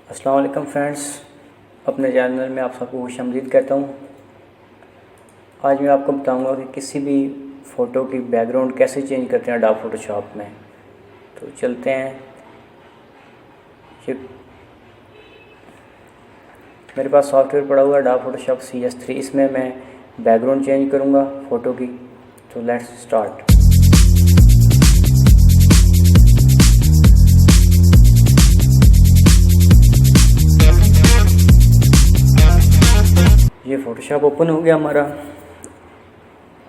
अस्सलाम वालेकुम फ्रेंड्स, अपने चैनल में आप सबको खुशामदीद कहता हूँ। आज मैं आपको बताऊँगा कि किसी भी फ़ोटो की बैकग्राउंड कैसे चेंज करते हैं अडोबे फ़ोटोशॉप में। तो चलते हैं। ये मेरे पास सॉफ्टवेयर पड़ा हुआ है अडोबे फ़ोटोशॉप CS3, इसमें मैं बैकग्राउंड चेंज करूँगा फ़ोटो की। तो लेट्स स्टार्ट। ये फ़ोटोशॉप ओपन हो गया हमारा।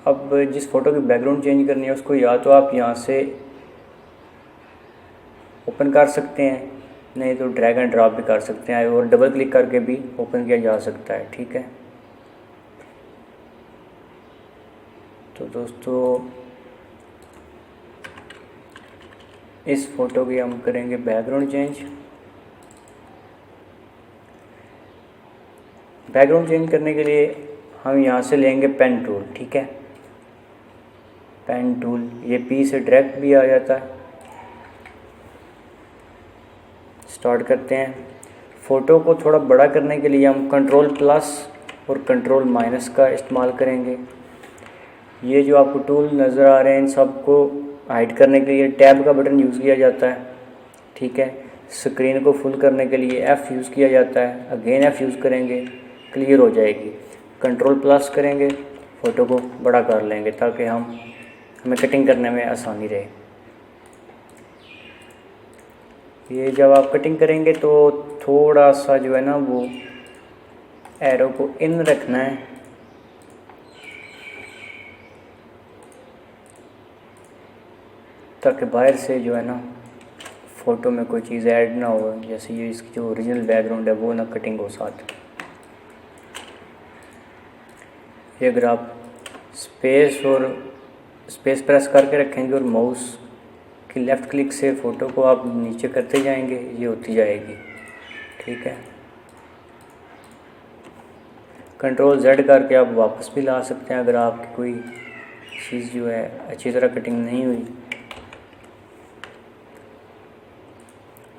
अब जिस फ़ोटो की बैकग्राउंड चेंज करनी है उसको या तो आप यहाँ से ओपन कर सकते हैं, नहीं तो ड्रैग एंड ड्रॉप भी कर सकते हैं और डबल क्लिक करके भी ओपन किया जा सकता है। ठीक है, तो दोस्तों इस फ़ोटो की हम करेंगे बैकग्राउंड चेंज। बैकग्राउंड चेंज करने के लिए हम यहाँ से लेंगे पेन टूल। ठीक है, पेन टूल ये P से डायरेक्ट भी आ जाता है। स्टार्ट करते हैं। फ़ोटो को थोड़ा बड़ा करने के लिए हम कंट्रोल+ और कंट्रोल- का इस्तेमाल करेंगे। ये जो आपको टूल नज़र आ रहे हैं इन सबको हाइड करने के लिए टैब का बटन यूज़ किया जाता है। ठीक है, स्क्रीन को फुल करने के लिए F यूज़ किया जाता है। अगेन F यूज़ करेंगे, क्लियर हो जाएगी। कंट्रोल+ करेंगे, फ़ोटो को बड़ा कर लेंगे ताकि हमें कटिंग करने में आसानी रहे। ये जब आप कटिंग करेंगे तो थोड़ा सा जो है ना वो एरो को इन रखना है, ताकि बाहर से जो है ना फ़ोटो में कोई चीज़ ऐड ना हो, जैसे ये इसकी जो ओरिजिनल बैकग्राउंड है वो ना कटिंग हो साथ। ये अगर आप स्पेस प्रेस करके रखेंगे और माउस की लेफ़्ट क्लिक से फ़ोटो को आप नीचे करते जाएंगे, ये होती जाएगी। ठीक है, कंट्रोल Z करके आप वापस भी ला सकते हैं अगर आपकी कोई चीज़ जो है अच्छी तरह कटिंग नहीं हुई।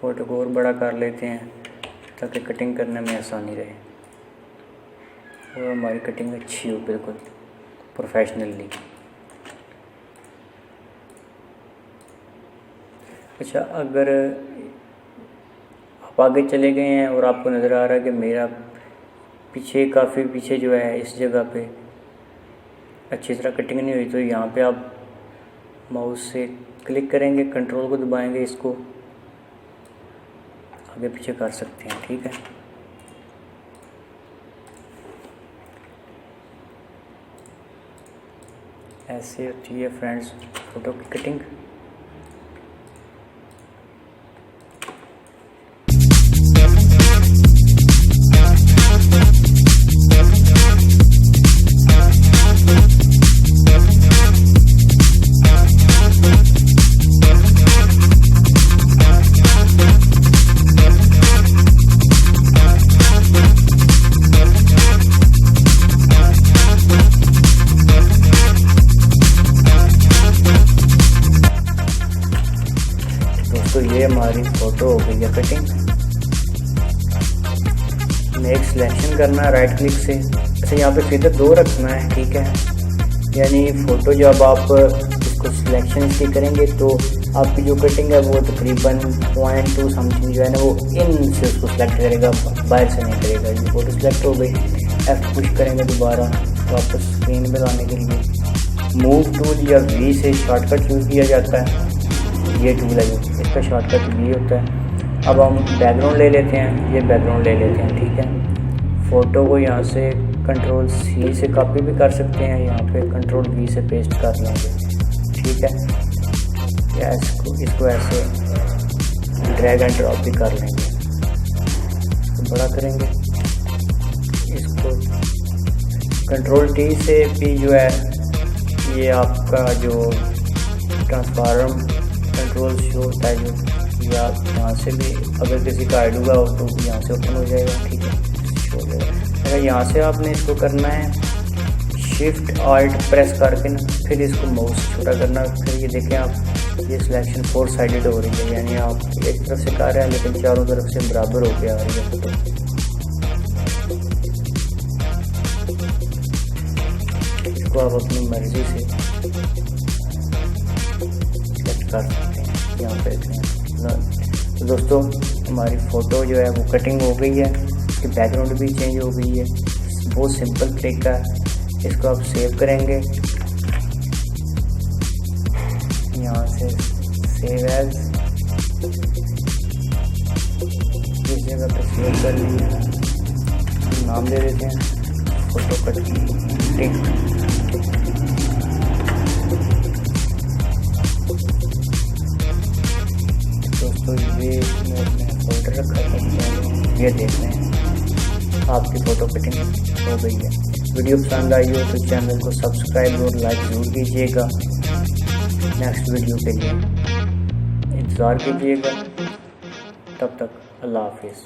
फ़ोटो को और बड़ा कर लेते हैं ताकि कटिंग करने में आसानी रहे और हमारी कटिंग अच्छी हो, बिल्कुल प्रोफेशनली। अच्छा, अगर आप आगे चले गए हैं और आपको नज़र आ रहा है कि मेरा काफ़ी पीछे जो है इस जगह पे अच्छी तरह कटिंग नहीं हुई, तो यहाँ पे आप माउस से क्लिक करेंगे, कंट्रोल को दबाएंगे, इसको आगे पीछे कर सकते हैं। ठीक है, ऐसे होती है फ्रेंड्स फ़ोटो की कटिंग। तो ये हमारी फ़ोटो हो गई है कटिंग। नेक्स्ट सिलेक्शन करना है राइट क्लिक से। अच्छा, यहाँ पे फिगर 2 रखना है। ठीक है, यानी फ़ोटो जब आप इसको सिलेक्शन की करेंगे तो आपकी जो कटिंग है वो तकरीबन 0.2 समथिंग जो है ना वो इन से उसको सिलेक्ट करेगा, बाहर से नहीं करेगा। ये फ़ोटो सिलेक्ट हो गई। F पुश करेंगे दोबारा वापस स्क्रीन पे लाने के लिए। मूव टूल या V से शॉर्टकट यूज़ किया जाता है। ये टूल है जो इसका शॉर्टकट भी होता है। अब हम बैकग्राउंड ले लेते हैं, ये बैकग्राउंड ले लेते हैं। ठीक है, फ़ोटो को यहाँ से कंट्रोल-C से कॉपी भी कर सकते हैं, यहाँ पे कंट्रोल-V से पेस्ट कर लेंगे। ठीक है, या इसको ऐसे ड्रैग एंड ड्रॉप भी कर लेंगे। तो बड़ा करेंगे इसको, कंट्रोल-T से भी जो है ये आपका जो ट्रांसफॉर्म कंट्रोल शो होता है जो, या यहाँ से भी अगर किसी का ऐड हुआ हो तो यहाँ से ओपन हो जाएगा। ठीक है, शो हो जाएगा। अगर यहाँ से आपने इसको करना है Shift Alt प्रेस करके ना, फिर इसको माउस छोटा करना। फिर ये देखें आप ये सिलेक्शन 4 साइडेड हो रही है, यानी आप एक तरफ से कर रहे हैं लेकिन चारों तरफ से बराबर होके आ रही है फोटो। इसको आप अपनी मर्जी से सेलेक्ट कर सकते हैं। यहाँ पे देखें तो दोस्तों हमारी फ़ोटो जो है वो कटिंग हो गई है, इसकी बैकग्राउंड भी चेंज हो गई है। बहुत सिंपल तरीका है। इसको आप सेव करेंगे, यहाँ से सेव एज इस जगह पर सेव कर लिया। नाम दे देते हैं फोटो कटिंग। दोस्तों ये मैंने फोल्डर रखा था, ये देख रहे हैं आपकी फ़ोटो कटिंग हो गई है। वीडियो पसंद आई हो तो चैनल को सब्सक्राइब और लाइक ज़रूर कीजिएगा। नेक्स्ट वीडियो के लिए इंतज़ार कीजिएगा। तब तक अल्लाह हाफिज़।